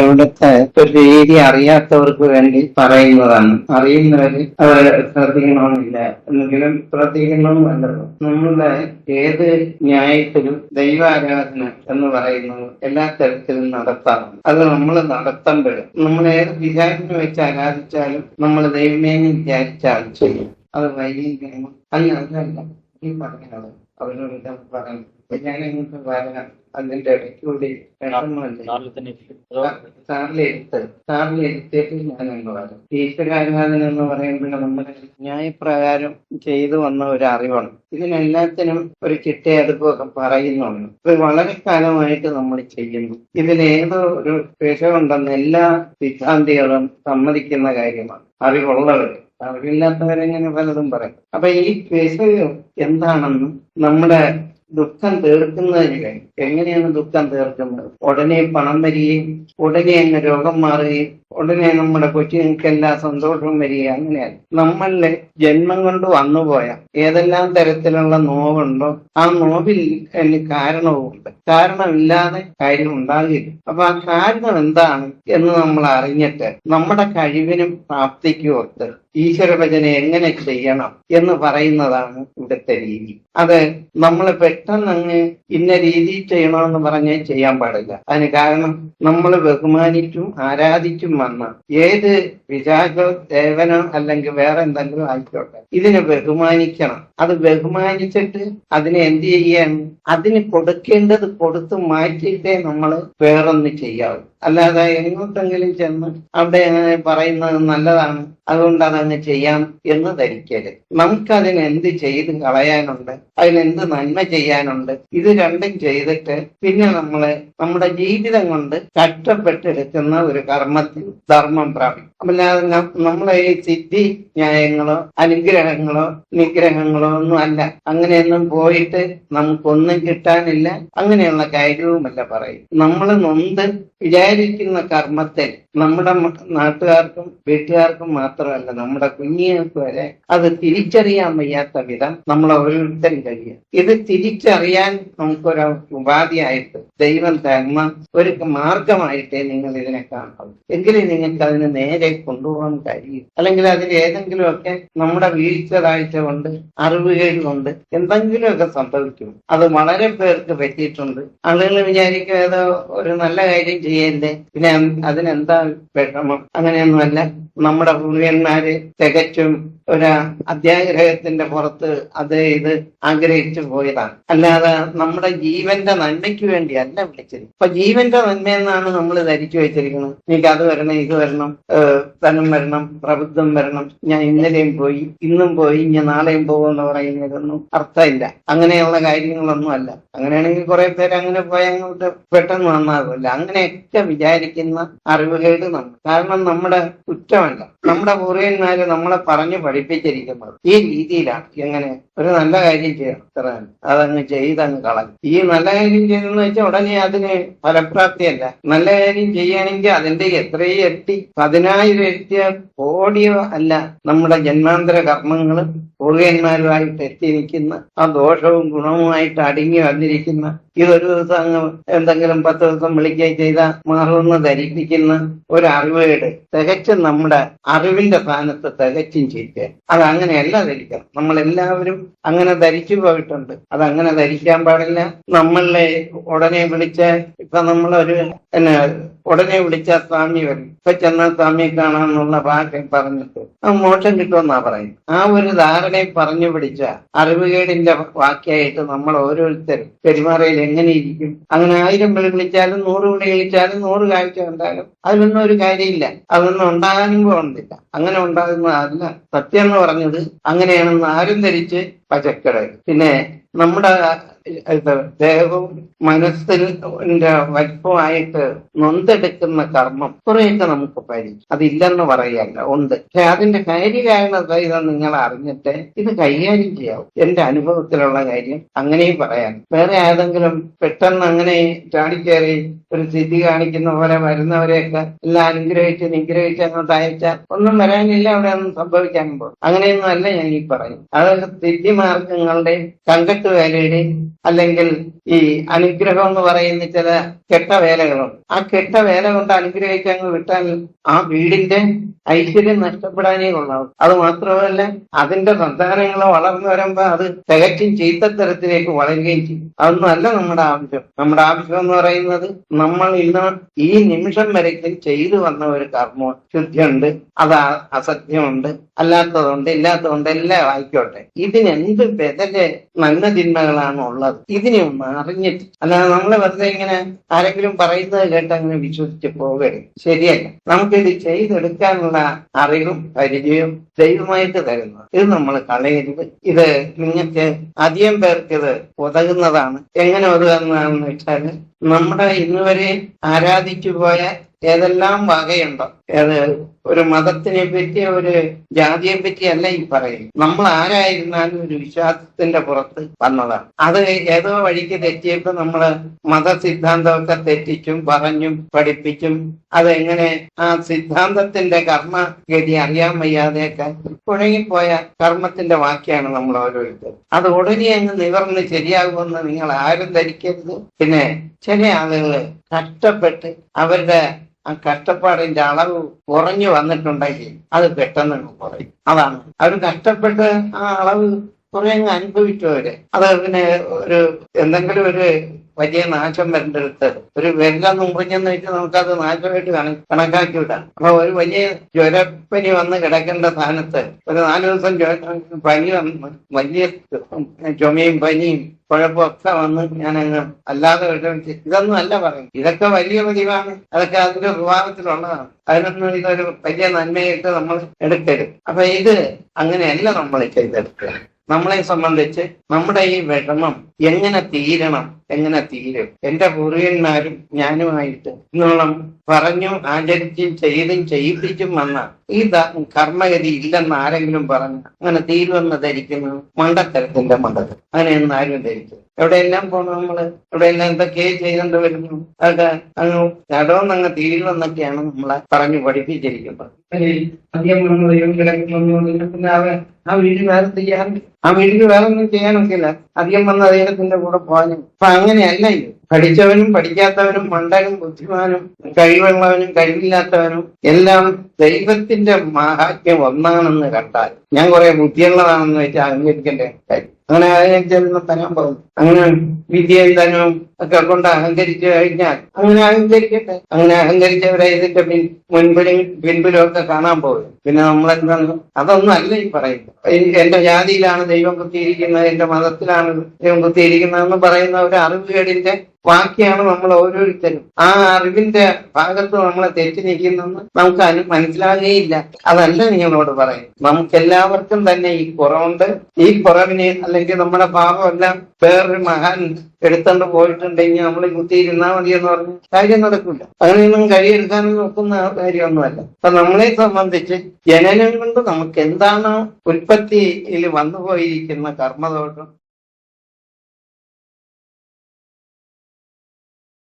ഇവിടുത്തെ ഒരു രീതി അറിയാത്തവർക്ക് വേണ്ടി പറയുന്നതാണ്. അറിയുന്നവര് അത് ശ്രദ്ധിക്കണമെന്നില്ല, എന്നെങ്കിലും ശ്രദ്ധിക്കണമെന്നല്ലോ. നമ്മളുടെ ഏത് ന്യായത്തിലും ദൈവാരാധന എന്ന് പറയുന്നത് എല്ലാ തരത്തിലും നടത്താം. അത് നമ്മൾ നടത്തുമ്പോഴും നമ്മൾ ഏത് വിചാരത്തിന് വെച്ച് ആരാധിച്ചാലും നമ്മൾ ദൈവമേന്ന് വിചാരിച്ചാൽ ചെയ്യും. അത് വൈകിക്കണം അല്ല, അതല്ല ഈ പറഞ്ഞത് അവരോട് പറഞ്ഞു ഞാൻ ഇങ്ങോട്ട് വരാം, അതിന്റെ ഇടയ്ക്കൂടി സാറിലെടുത്തിട്ട് ഞാൻ അങ്ങ് വരാം. ഈശ്വരാരാധന എന്ന് പറയുമ്പോൾ നമ്മുടെ ന്യായപ്രകാരം ചെയ്തു വന്ന ഒരു അറിവാണ്. ഇതിനെല്ലാത്തിനും ഒരു ചിട്ടയെടുപ്പൊക്കെ പറയുന്നുണ്ട്. ഇത് വളരെ കാലമായിട്ട് നമ്മൾ ചെയ്യുന്നു. ഇതിലേതോ ഒരു വിഷമുണ്ടെന്ന് എല്ലാ സിദ്ധാന്തികളും സമ്മതിക്കുന്ന കാര്യമാണ്. അറിവുള്ളവർ, അറിവില്ലാത്തവരെങ്ങനെ പലതും പറയും. അപ്പൊ ഈ വിഷയം എന്താണെന്നും നമ്മുടെ ദുഃഖം തീർക്കുന്നതിന് കഴിയും. എങ്ങനെയാണ് ദുഃഖം തീർക്കുന്നത്? ഉടനെ പണം വരികയും ഉടനെ അങ്ങ് രോഗം മാറുകയും ഉടനെ നമ്മുടെ കൊച്ചുങ്ങൾക്കെല്ലാം സന്തോഷം വരികയും അങ്ങനെയല്ല. നമ്മളിലെ ജന്മം കൊണ്ട് വന്നുപോയ ഏതെല്ലാം തരത്തിലുള്ള നോവുണ്ടോ ആ നോവിൽ കാരണവുമുണ്ട്. കാരണമില്ലാതെ കാര്യം ഉണ്ടാകില്ല. അപ്പൊ ആ കാരണം എന്താണ് എന്ന് നമ്മൾ അറിഞ്ഞിട്ട് നമ്മുടെ കഴിവിനും പ്രാപ്തിക്കും ഒത്ത് ഈശ്വരഭജന എങ്ങനെ ചെയ്യണം എന്ന് പറയുന്നതാണ് ഇവിടുത്തെ രീതി. അത് നമ്മൾ പെട്ടെന്ന് അങ്ങ് ഇന്ന രീതി ചെയ്യണമെന്ന് പറഞ്ഞാൽ ചെയ്യാൻ പാടില്ല. അതിന് കാരണം നമ്മൾ ബഹുമാനിച്ചും ആരാധിച്ചും വന്ന ഏത് വിചാരോ ദേവനോ അല്ലെങ്കിൽ വേറെ എന്തെങ്കിലും ആയിക്കോട്ടെ, ഇതിനെ ബഹുമാനിക്കണം. അത് ബഹുമാനിച്ചിട്ട് അതിനെ എന്ത് ചെയ്യാണ്? അതിന് കൊടുക്കേണ്ടത് കൊടുത്ത് മാറ്റിയിട്ടേ നമ്മൾ വേറൊന്ന് ചെയ്യാവൂ. അല്ലാതെ എങ്ങോട്ടെങ്കിലും ചെന്ന് അവിടെ പറയുന്നത് നല്ലതാണ് അതുകൊണ്ട് അതങ്ങ് ചെയ്യാം എന്ന് ധരിക്കരുത്. നമുക്കതിന് എന്ത് ചെയ്ത് കളയാനുണ്ട്, അതിനെന്ത് നന്മ ചെയ്യാനുണ്ട്, ഇത് രണ്ടും ചെയ്തിട്ട് പിന്നെ നമ്മുടെ ജീവിതം കൊണ്ട് കഷ്ടപ്പെട്ടെടുക്കുന്ന ഒരു കർമ്മത്തിൽ ധർമ്മം പ്രാപിക്കും. അല്ലാതെ നമ്മളെ ഈ സിദ്ധി ന്യായങ്ങളോ അനുഗ്രഹങ്ങളോ നിഗ്രഹങ്ങളോ ഒന്നും അല്ല. അങ്ങനെയൊന്നും പോയിട്ട് നമുക്കൊന്നും കിട്ടാനില്ല, അങ്ങനെയുള്ള കാര്യവുമല്ല പറയും. നമ്മൾ നൊന്ത് വിചാരിക്കുന്ന കർമ്മത്തിൽ നമ്മുടെ നാട്ടുകാർക്കും വീട്ടുകാർക്കും മാത്രമല്ല നമ്മുടെ കുഞ്ഞുങ്ങൾക്ക് വരെ അത് തിരിച്ചറിയാൻ വയ്യാത്ത വിധം നമ്മൾ ഓരോരുത്തരും കഴിയുക. ഇത് തിരിച്ചറിയാൻ നമുക്കൊരു ഉപാധിയായിട്ട് ദൈവം തരുന്ന ഒരു മാർഗമായിട്ടേ നിങ്ങൾ ഇതിനെ കാണാവൂ. എങ്കിലും നിങ്ങൾക്ക് അതിന് നേരെ കൊണ്ടുപോകാൻ കഴിയും. അല്ലെങ്കിൽ അതിൽ ഏതെങ്കിലുമൊക്കെ നമ്മുടെ വീഴ്ച താഴ്ച കൊണ്ട് അറിവുകേട് കൊണ്ട് എന്തെങ്കിലുമൊക്കെ സംഭവിക്കും. അത് വളരെ പേർക്ക് പറ്റിയിട്ടുണ്ട്. ആളുകൾ വിചാരിക്കും ഏതോ ഒരു നല്ല കാര്യം ചെയ്യണ്ടേ, പിന്നെ അതിനെന്താ വിഷമം? അങ്ങനെയൊന്നുമല്ല. നമ്മുടെ പൂർവ്വന്മാര് തികച്ചും ഒരു അത്യാഗ്രഹത്തിന്റെ പുറത്ത് അത് ഇത് ആഗ്രഹിച്ചു പോയതാണ്. അല്ലാതെ നമ്മുടെ ജീവന്റെ നന്മയ്ക്ക് വേണ്ടി അല്ല വിളിച്ചത്. അപ്പൊ ജീവന്റെ നന്മയെന്നാണ് നമ്മൾ ധരിച്ചു വെച്ചിരിക്കുന്നത്. എനിക്ക് അത് വരണം, ഇത് വരണം, ധനം വരണം, പ്രബുദ്ധം വരണം, ഞാൻ ഇന്നലെയും പോയി ഇന്നും പോയി ഞാൻ നാളെയും പോകുമെന്ന് പറയുന്നതൊന്നും അർത്ഥമില്ല. അങ്ങനെയുള്ള കാര്യങ്ങളൊന്നും അല്ല. അങ്ങനെയാണെങ്കിൽ കുറെ പേര് അങ്ങനെ പോയി അങ്ങോട്ട് പെട്ടെന്ന് നന്നാകുമല്ല. അങ്ങനെയൊക്കെ വിചാരിക്കുന്ന അറിവുകേട് നമ്മൾ. കാരണം നമ്മുടെ കുറ്റമല്ല, നമ്മുടെ പൂർവ്വന്മാര് നമ്മളെ പറഞ്ഞു പഠിപ്പിച്ചിരിക്കുന്നത് ഈ രീതിയിലാണ്. എങ്ങനെ ഒരു നല്ല കാര്യം ചെയ്യണം, അതങ്ങ് ചെയ്തങ്ങ് കളഞ്ഞു. ഈ നല്ല കാര്യം ചെയ്തെന്ന് വെച്ചാൽ ഉടനെ അതിന് ഫലപ്രാപ്തിയല്ല. നല്ല കാര്യം ചെയ്യുകയാണെങ്കിൽ അതിന്റെ എത്രയോ ഇരട്ടി, 10,000 ഇരട്ടിയോ കോടിയോ അല്ല നമ്മുടെ ജന്മാന്തര കർമ്മങ്ങൾ പൂർവ്വന്മാരുമായിട്ട് എത്തി നിൽക്കുന്ന ആ ദോഷവും ഗുണവുമായിട്ട് അടുങ്ങി വന്നിരിക്കുന്ന ഇതൊരു ദിവസം അങ്ങ് എന്തെങ്കിലും 10 ദിവസം വിളിക്കുകയും ചെയ്താൽ മാറുമെന്ന് ധരിപ്പിക്കുന്ന ഒരു അറിവേട് തികച്ചും നമ്മുടെ അറിവിന്റെ സ്ഥാനത്ത് തികച്ചും ചെയ്യിക്കുക. അത് അങ്ങനെയല്ല ധരിക്കണം. നമ്മളെല്ലാവരും അങ്ങനെ ധരിച്ചു പോയിട്ടുണ്ട്. അതങ്ങനെ ധരിക്കാൻ പാടില്ല. നമ്മളെ ഉടനെ ഇപ്പൊ നമ്മളൊരു ഉടനെ വിളിച്ച സ്വാമി വരും. ഇപ്പൊ ചെന്ന സ്വാമിയെ കാണാമെന്നുള്ള ഭാഷ പറഞ്ഞിട്ട് ആ മോക്ഷം കിട്ടുമെന്നാ പറയും. ആ ഒരു ധാരണയെ പറഞ്ഞു പിടിച്ച അറിവുകേടിന്റെ വാക്യായിട്ട് നമ്മൾ ഓരോരുത്തരും പെരുമാറയിൽ എങ്ങനെ ഇരിക്കും? അങ്ങനെ 1000 വിളി വിളിച്ചാലും 100 വിളി വിളിച്ചാലും 100 കാഴ്ച കണ്ടാലും അതിലൊന്നും ഒരു കാര്യമില്ല. അതൊന്നും ഉണ്ടാകാനും പോകുന്നില്ല. അങ്ങനെ ഉണ്ടാകുന്നതല്ല സത്യം എന്ന് പറഞ്ഞത്. അങ്ങനെയാണെന്ന് ആരും ധരിച്ച് പച്ചക്കടൽ. പിന്നെ നമ്മുടെ ദേഹവും മനസ്സിന്റെ വലിപ്പമായിട്ട് നൊന്തെടുക്കുന്ന കർമ്മം കുറെയൊക്കെ നമുക്ക് പരിചയം. അതില്ലെന്ന് പറയല്ല, ഉണ്ട്. പക്ഷെ അതിന്റെ കാര്യകാരണത ഇതെന്ന് നിങ്ങൾ അറിഞ്ഞിട്ട് ഇത് കൈകാര്യം ചെയ്യാവും. എന്റെ അനുഭവത്തിലുള്ള കാര്യം അങ്ങനെയും പറയാൻ. വേറെ ഏതെങ്കിലും പെട്ടെന്ന് അങ്ങനെ ചാടിക്കയറി ഒരു സ്ഥിതി കാണിക്കുന്ന പോലെ വരുന്നവരെയൊക്കെ എല്ലാം അനുഗ്രഹിച്ച് നിഗ്രഹിച്ച് അങ്ങോട്ട് അയച്ചാൽ ഒന്നും വരാനില്ല, അവിടെ ഒന്നും സംഭവിക്കാൻ പോകും. അങ്ങനെയൊന്നും അല്ല ഞാൻ ഈ പറയും. അതൊക്കെ സ്ഥിതി മാർഗങ്ങളുടെയും കങ്കട്ടുവേലയുടെയും അല്ലെങ്കിൽ ഈ അനുഗ്രഹം എന്ന് പറയുന്ന ചില കെട്ടവേലകളുണ്ട്. ആ കെട്ടവേല കൊണ്ട് അനുഗ്രഹിച്ചങ്ങ് വിട്ടാൽ ആ വീടിന്റെ ഐശ്വര്യം നഷ്ടപ്പെടാനേ കൊള്ളാവും. അത് മാത്രമല്ല, അതിന്റെ സന്താനങ്ങൾ വളർന്നു വരുമ്പോ അത് തികച്ചും ചീത്തത്തരത്തിലേക്ക് വളരുകയും ചെയ്യും. അതൊന്നും അല്ല നമ്മുടെ ആവശ്യം. നമ്മുടെ ആവശ്യം എന്ന് പറയുന്നത് നമ്മൾ ഇന്ന് ഈ നിമിഷം വരയ്ക്കും ചെയ്തു വന്ന ഒരു കർമ്മം ശുദ്ധിയുണ്ട്, അത് അസത്യമുണ്ട്, അല്ലാത്തതുണ്ട്, ഇല്ലാത്തതുണ്ട്, എല്ലാം ആയിക്കോട്ടെ. ഇതിനെന്ത് ബദല് നന്മ തിന്മകളാണ് ഉള്ളത്, ഇതിനെ ഒന്ന് അറിഞ്ഞിട്ട്. അല്ലാതെ നമ്മൾ വെറുതെ ഇങ്ങനെ ആരെങ്കിലും പറയുന്നത് കേട്ട് അങ്ങനെ വിശ്വസിച്ച് പോകരുത്. ശരിയല്ല. നമുക്കിത് ചെയ്തെടുക്കാനുള്ള അറിവും പരിചയവും ദൈവമായിട്ട് തരുന്നത്. ഇത് നമ്മൾ കളയരുത്. ഇത് നിങ്ങൾക്ക് അധികം പേർക്ക് ഇത് ഉതകുന്നതാണ്. എങ്ങനെ ഉതകുന്നതാണെന്ന് വെച്ചാൽ, നമ്മുടെ ഇന്നുവരെ ആരാധിച്ചു പോയ ഏതെല്ലാം വകയുണ്ടോ, ഏത് ഒരു മതത്തിനെ പറ്റി ഒരു ജാതിയെ പറ്റി അല്ല ഈ പറയും. നമ്മൾ ആരായിരുന്നാലും ഒരു വിശ്വാസത്തിന്റെ പുറത്ത് വന്നതാണ്. അത് ഏതോ വഴിക്ക് തെറ്റിയപ്പോ നമ്മള് മതസിദ്ധാന്തമൊക്കെ തെറ്റിച്ചും പറഞ്ഞും പഠിപ്പിച്ചും അതെങ്ങനെ ആ സിദ്ധാന്തത്തിന്റെ കർമ്മഗതി അറിയാൻ വയ്യാതെയൊക്കെ കുഴങ്ങിപ്പോയ കർമ്മത്തിന്റെ വാക്യാണ് നമ്മൾ ഓരോരുത്തരും. അത് ഉടനെ അങ്ങ് നിവർന്ന് ശരിയാകുമെന്ന് നിങ്ങൾ ആരും ധരിക്കരുത്. പിന്നെ ചില ആളുകൾ കഷ്ടപ്പെട്ട് അവരുടെ ആ കഷ്ടപ്പാടിന്റെ അളവ് കുറഞ്ഞു വന്നിട്ടുണ്ടെങ്കിൽ അത് പെട്ടെന്ന് കുറയും. അതാണ് അവർ കഷ്ടപ്പെട്ട് ആ അളവ് കുറെ അങ്ങ് അനുഭവിച്ചവര്. അത് പിന്നെ ഒരു എന്തെങ്കിലും ഒരു വലിയ നാശം വരേണ്ടടുത്ത് ഒരു വെള്ളം മുറിഞ്ഞെന്ന് വെച്ചാൽ നമുക്കത് നാശമായിട്ട് കണക്കാക്കി വിടാം. അപ്പൊ ഒരു വലിയ ജ്വരപ്പനി വന്ന് കിടക്കേണ്ട സ്ഥാനത്ത് ഒരു 4 ദിവസം പനി വന്ന് വലിയ ചുമയും പനിയും കുഴപ്പമൊക്കെ വന്ന് ഞാനങ്ങ് അല്ലാതെ വിഷമിച്ച് ഇതൊന്നും അല്ല പറയും. ഇതൊക്കെ വലിയ പതിവാണ്, അതൊക്കെ അതിന്റെ സ്വഭാവത്തിലുള്ളതാണ്. അതിനൊന്നും ഇതൊരു വലിയ നന്മയായിട്ട് നമ്മൾ എടുക്കരുത്. അപ്പൊ ഇത് അങ്ങനെയല്ല നമ്മൾ ചെയ്തെടുക്കുക. നമ്മളെ സംബന്ധിച്ച് നമ്മുടെ ഈ വിഷമം എങ്ങനെ തീരണം, എങ്ങനെ തീരും. എന്റെ പൂർവികന്മാരും ഞാനുമായിട്ട് ഇന്നോളം പറഞ്ഞും ആചരിച്ചും ചെയ്തും ചെയ്യിപ്പിച്ചും വന്ന ഈ കർമ്മഗതി ഇല്ലെന്ന് ആരെങ്കിലും പറഞ്ഞു അങ്ങനെ തീരുമെന്ന് ധരിക്കുന്നു മണ്ടത്തരത്തിന്റെ മണ്ടത്തരം. അങ്ങനെയൊന്നും ആരും ധരിക്കും. എവിടെയെല്ലാം പോകണം നമ്മള്, എവിടെയെല്ലാം എന്തൊക്കെ ചെയ്യേണ്ടി വരുന്നു, അതൊക്കെ അങ്ങ് നടവന്നങ്ങ് തീരുമെന്നൊക്കെയാണ് നമ്മളെ പറഞ്ഞു പഠിപ്പിച്ചിരിക്കുന്നത്. അധികം കിടക്കുന്നു ആ വീട്ടിൽ വേറെ ചെയ്യാൻ, ആ വീട്ടിൽ വേറെ ഒന്നും ചെയ്യാനൊക്കെയില്ല. അധികം വന്ന അദ്ദേഹത്തിന്റെ കൂടെ പോകാനും. അപ്പൊ അങ്ങനെയല്ല ഇത്. പഠിച്ചവനും പഠിക്കാത്തവനും മണ്ടനും ബുദ്ധിമാനും കഴിവുള്ളവനും കഴിവില്ലാത്തവനും എല്ലാം ദൈവത്തിന്റെ മഹാത്മ്യം ഒന്നാണെന്ന് കണ്ടാൽ ഞാൻ കുറെ ബുദ്ധിയുള്ളതാണെന്ന് വെച്ചാൽ അംഗീകരിക്കേണ്ട കാര്യം. അങ്ങനെ അതിനനുസരിച്ച് തരാൻ പോകും. അങ്ങനെ വിദ്യയും ധനവും ഒക്കെ കൊണ്ട് അഹങ്കരിച്ചു കഴിഞ്ഞാൽ അങ്ങനെ അഹങ്കരിക്കട്ടെ. അങ്ങനെ അഹങ്കരിച്ചവരെ ഇതിന്റെ പിൻപിലും ഒക്കെ കാണാൻ പോകും. പിന്നെ നമ്മളെന്താണ്, അതൊന്നും അല്ല ഈ പറയുന്നത്. എന്റെ ജാതിയിലാണ് ദൈവം കുത്തിയിരിക്കുന്നത്, എന്റെ മതത്തിലാണ് ദൈവം കുത്തിയിരിക്കുന്നതെന്ന് പറയുന്ന ഒരു അറിവുകേടിന്റെ വാക്യാണ് നമ്മൾ ഓരോരുത്തരും. ആ അറിവിന്റെ ഭാഗത്ത് നമ്മളെ തെറ്റി നിൽക്കുന്നെന്ന് നമുക്ക് മനസ്സിലാകുകയില്ല. അതല്ല നിങ്ങളോട് പറയും. നമുക്കെല്ലാവർക്കും തന്നെ ഈ കുറവുണ്ട്. ഈ കുറവിന് അല്ലെങ്കിൽ നമ്മുടെ പാപമെല്ലാം വേറൊരു മഹാൻ എടുത്തോണ്ട് പോയിട്ടുണ്ടെങ്കിൽ നമ്മൾ കുത്തിയിരുന്നാൽ മതി എന്ന് പറഞ്ഞ് കാര്യം നടക്കില്ല. അങ്ങനെയൊന്നും കഴിയെടുക്കാനും നോക്കുന്ന കാര്യമൊന്നുമല്ല. അപ്പൊ നമ്മളെ സംബന്ധിച്ച് ജനനം കൊണ്ട് നമുക്ക് എന്താണ് ഉൽപ്പത്തിയിൽ വന്നുപോയിരിക്കുന്ന കർമ്മദോഷം